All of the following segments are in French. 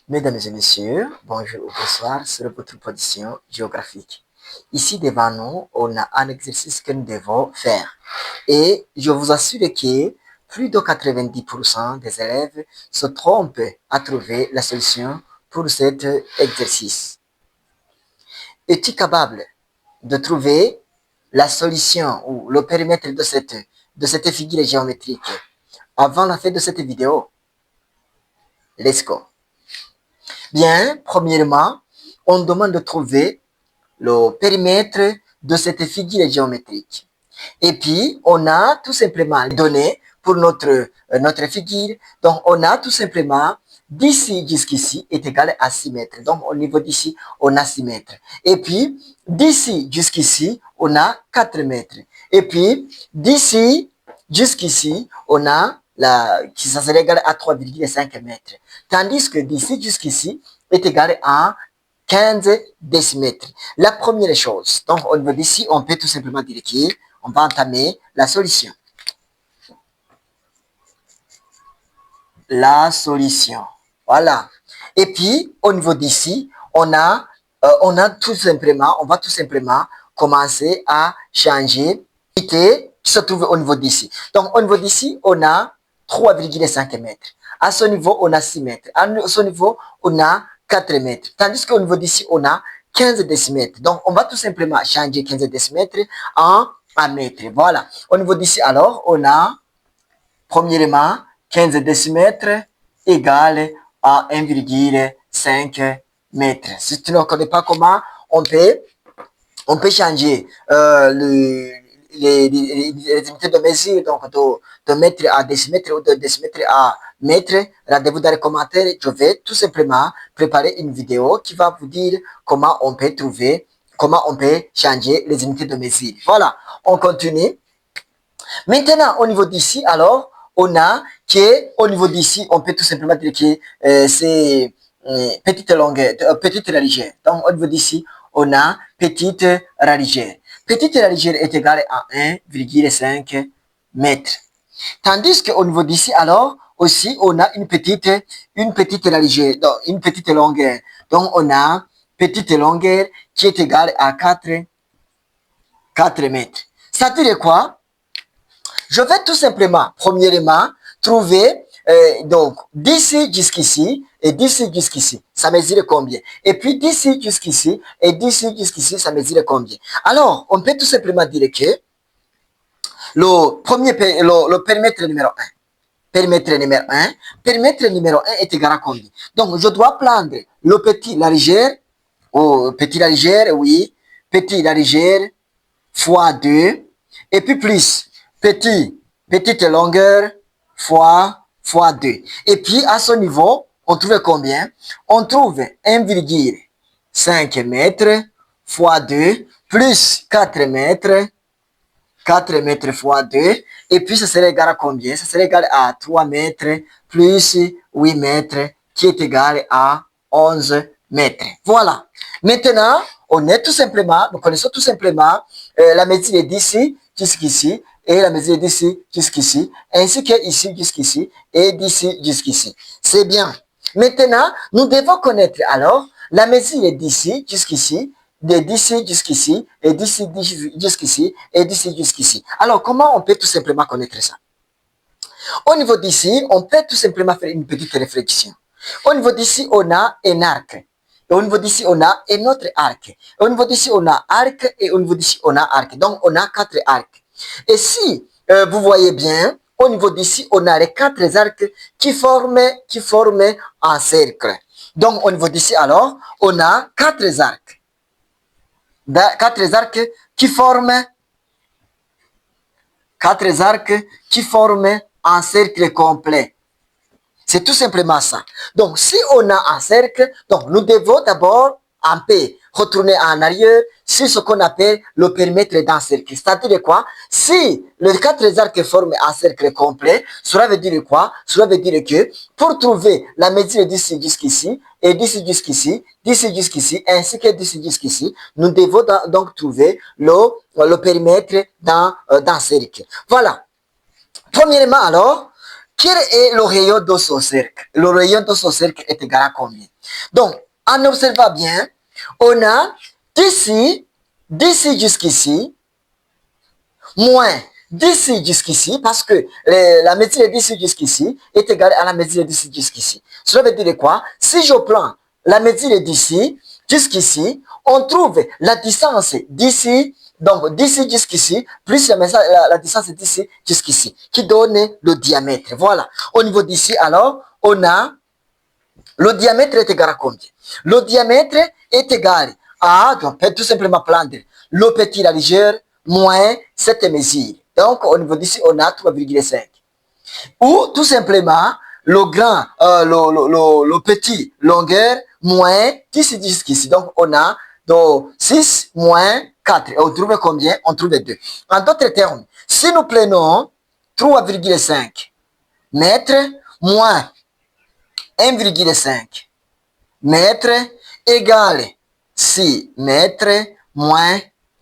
Mesdames et messieurs, bonjour ou bonsoir sur votre position géographique. Ici devant nous, on a un exercice que nous devons faire. Et je vous assure que plus de 90% des élèves se trompent à trouver la solution pour cet exercice. Es-tu capable de trouver la solution ou le périmètre de cette figure géométrique avant la fin de cette vidéo? Let's go. Bien, premièrement, on demande de trouver le périmètre de cette figure géométrique. Et puis, on a tout simplement les données pour notre figure. Donc, on a tout simplement d'ici jusqu'ici est égal à 6 mètres. Donc, au niveau d'ici, on a 6 mètres. Et puis, d'ici jusqu'ici, on a 4 mètres. Et puis, d'ici jusqu'ici, on a ça serait égal à 3,5 mètres. Tandis que d'ici jusqu'ici est égal à 15 décimètres. La première chose, donc au niveau d'ici, on peut tout simplement dire qu'on va entamer la solution. La solution. Voilà. Et puis, au niveau d'ici, on va tout simplement commencer à changer l'unité qui se trouve au niveau d'ici. Donc, au niveau d'ici, on a 3,5 mètres. À ce niveau, on a 6 mètres. À ce niveau, on a 4 mètres. Tandis qu'au niveau d'ici, on a 15 décimètres. Donc, on va tout simplement changer 15 décimètres en 1 mètre. Voilà. Au niveau d'ici, alors, on a, premièrement, 15 décimètres égale à 1,5 mètres. Si tu ne connais pas comment, on peut changer les unités de mesure, donc de mètre à décimètre ou de décimètre à mètre. Rendez-vous dans les commentaires. Je vais tout simplement préparer une vidéo qui va vous dire comment on peut changer les unités de mesure. Voilà, on continue. Maintenant, au niveau d'ici, alors, on a au niveau d'ici, on peut tout simplement dire que c'est petite longueur, petite largeur. Donc, au niveau d'ici, on a petite largeur. Petite largeur est égale à 1,5 mètre. Tandis qu'au niveau d'ici, alors, aussi, on a une petite largeur, donc une petite longueur. Donc, on a petite longueur qui est égale à 4 mètres. Ça veut dire quoi? Je vais tout simplement, premièrement, trouver, donc, d'ici jusqu'ici et d'ici jusqu'ici, ça mesure combien? Et puis d'ici jusqu'ici et d'ici jusqu'ici, ça mesure combien? Alors, on peut tout simplement dire que le périmètre numéro 1, périmètre numéro 1 est égal à combien? Donc, je dois prendre le petit largeur, oui, petit largeur fois 2, et puis plus petite longueur fois 2. Et puis, à ce niveau, on trouve combien? On trouve 1,5 mètres fois 2 plus 4 mètres. 4 mètres fois 2. Et puis, ça serait égal à combien? Ça serait égal à 3 mètres plus 8 mètres qui est égal à 11 mètres. Voilà. Maintenant, nous connaissons tout simplement la mesure d'ici jusqu'ici et la mesure d'ici jusqu'ici, ainsi que ici jusqu'ici et d'ici jusqu'ici. C'est bien. Maintenant, nous devons connaître alors la mesure d'ici jusqu'ici, de d'ici jusqu'ici, et d'ici jusqu'ici, et d'ici jusqu'ici. Alors, comment on peut tout simplement connaître ça? Au niveau d'ici, on peut tout simplement faire une petite réflexion. Au niveau d'ici, on a un arc. Et au niveau d'ici, on a un autre arc. Et au niveau d'ici, on a arc. Et au niveau d'ici, on a arc. Donc, on a 4 arcs. Et si vous voyez bien, au niveau d'ici, on a les 4 arcs qui forment un cercle. Donc, au niveau d'ici, alors, on a 4 arcs. 4 arcs qui forment un cercle complet. C'est tout simplement ça. Donc, si on a un cercle, donc nous devons d'abord un peu retourner en arrière sur ce qu'on appelle le périmètre d'un cercle. C'est-à-dire quoi? Si les 4 arcs forment un cercle complet, cela veut dire quoi? Cela veut dire que pour trouver la mesure d'ici jusqu'ici, et d'ici jusqu'ici, d'ici jusqu'ici, ainsi que d'ici jusqu'ici, nous devons donc trouver le périmètre d'un cercle. Voilà. Premièrement, alors, Quel est le rayon de ce cercle? Le rayon de ce cercle est égal à combien? Donc, en observant bien, on a d'ici jusqu'ici, moins d'ici jusqu'ici, parce que la mesure d'ici jusqu'ici est égale à la mesure d'ici jusqu'ici. Cela veut dire quoi? Si je prends la mesure d'ici jusqu'ici, on trouve la distance d'ici, donc d'ici jusqu'ici, plus la distance d'ici jusqu'ici, qui donne le diamètre. Voilà. Au niveau d'ici, alors, on a le diamètre est égal à combien? Le diamètre est égal à, donc, on peut tout simplement prendre le petit, la légère, moins cette mesure. Donc, au niveau d'ici, on a 3,5. Ou tout simplement, le grand, le petit longueur, moins 10 jusqu'ici. Donc, on a donc 6 moins 4. Et on trouve combien? On trouve 2. En d'autres termes, si nous prenons 3,5 mètres moins 1,5 mètres égale 6 mètres moins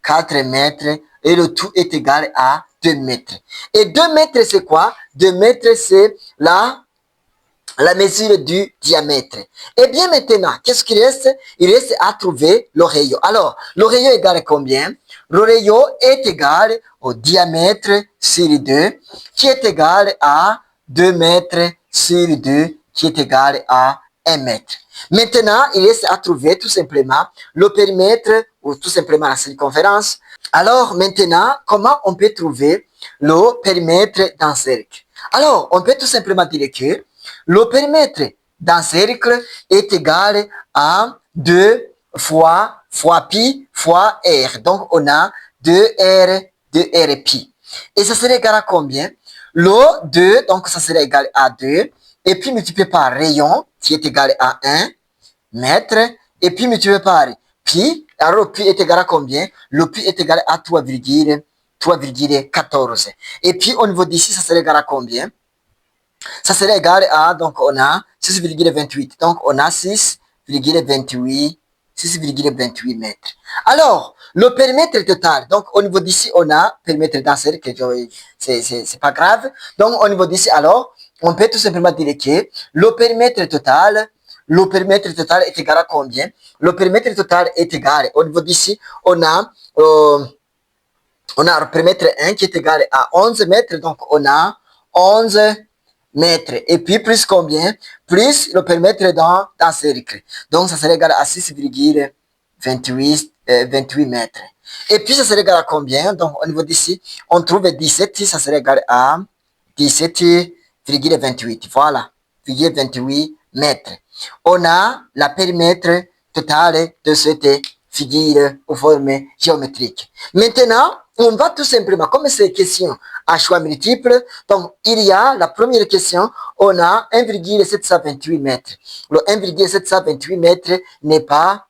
4 mètres et le tout est égal à 2 mètres. Et 2 mètres, c'est quoi? 2 mètres, c'est la mesure du diamètre. Et bien maintenant, qu'est-ce qu'il reste? Il reste à trouver le rayon. Alors, le rayon est égal à combien? Le rayon est égal au diamètre sur 2, qui est égal à 2 mètres sur 2, qui est égal à 1 mètre. Maintenant, il reste à trouver tout simplement le périmètre ou tout simplement la circonférence. Alors maintenant, comment on peut trouver le périmètre d'un cercle? Alors, on peut tout simplement dire que le périmètre d'un cercle est égal à 2 fois pi fois r. Donc, on a 2r pi. Et ça serait égal à combien? Le 2, donc ça serait égal à 2. Et puis multiplié par rayon, qui est égal à 1 mètre. Et puis multiplié par pi. Alors, le pi est égal à combien? Le pi est égal à 3,14. Et puis, au niveau d'ici, ça serait égal à combien? Ça serait égal à, donc on a 6,28. Donc on a 6,28 mètres. Alors, le périmètre total, donc au niveau d'ici, on a périmètre d'un cercle, c'est pas grave. Donc au niveau d'ici, alors, on peut tout simplement dire que le périmètre total est égal à combien? Le périmètre total est égal, au niveau d'ici, on a le périmètre 1 qui est égal à 11 mètres, donc on a 11 mètres. Et puis, plus combien? Plus le périmètre d'un cercle. Donc, ça serait égal à 6,28 mètres. Et puis, ça serait égal à combien? Donc, au niveau d'ici, on trouve 17, ça serait égal à 17,28. Voilà, 28 mètres. On a la périmètre totale de cette figure aux formes géométriques. Maintenant, on va tout simplement, comme c'est une question à choix multiple, donc il y a la première question, on a 1,728 mètres. Le 1,728 mètres n'est pas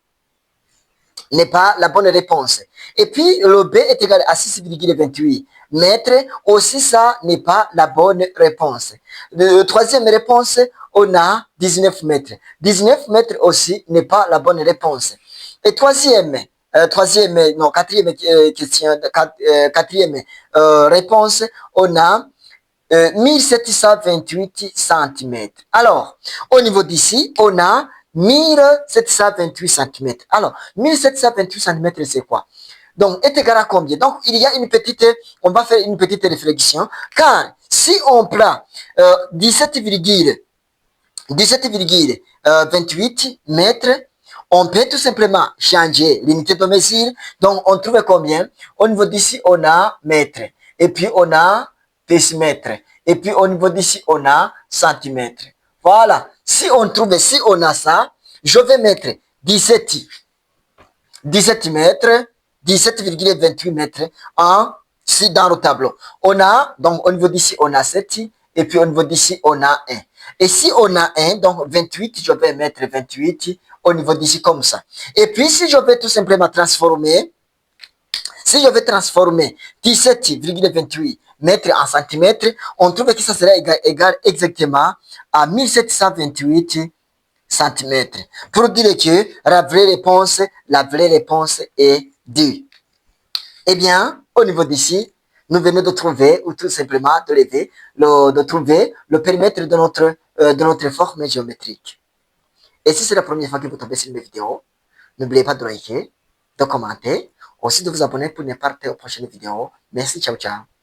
la bonne réponse. Et puis, le B est égal à 6,28 mètres. Aussi, ça n'est pas la bonne réponse. La troisième réponse, on a 19 mètres. 19 mètres aussi n'est pas la bonne réponse. Et quatrième réponse, on a 1728 cm. Alors, au niveau d'ici, on a 1728 cm. Alors, 1728 cm, c'est quoi? Donc, est égal à combien? Donc, il y a on va faire une petite réflexion, car si on prend 17,28 mètres, on peut tout simplement changer l'unité de mesure. Donc, on trouve combien? Au niveau d'ici, on a mètre. Et puis, on a décimètre. Et puis, au niveau d'ici, on a centimètre. Voilà. Si on a ça, je vais mettre 17 mètres, 17,28 mètres dans le tableau. On a, donc, au niveau d'ici, on a 7. Et puis, au niveau d'ici, on a 1. Et si on a 1, donc 28, je vais mettre 28 au niveau d'ici comme ça. Et puis, si je vais tout simplement transformer 17,28 mètres en centimètres, on trouve que ça serait égal exactement à 1728 centimètres. Pour dire que la vraie réponse est 2. Eh bien, au niveau d'ici, nous venons de trouver, ou tout simplement de trouver le périmètre de notre forme géométrique. Et si c'est la première fois que vous tombez sur mes vidéos, n'oubliez pas de liker, de commenter, aussi de vous abonner pour ne pas rater aux prochaines vidéos. Merci, ciao, ciao.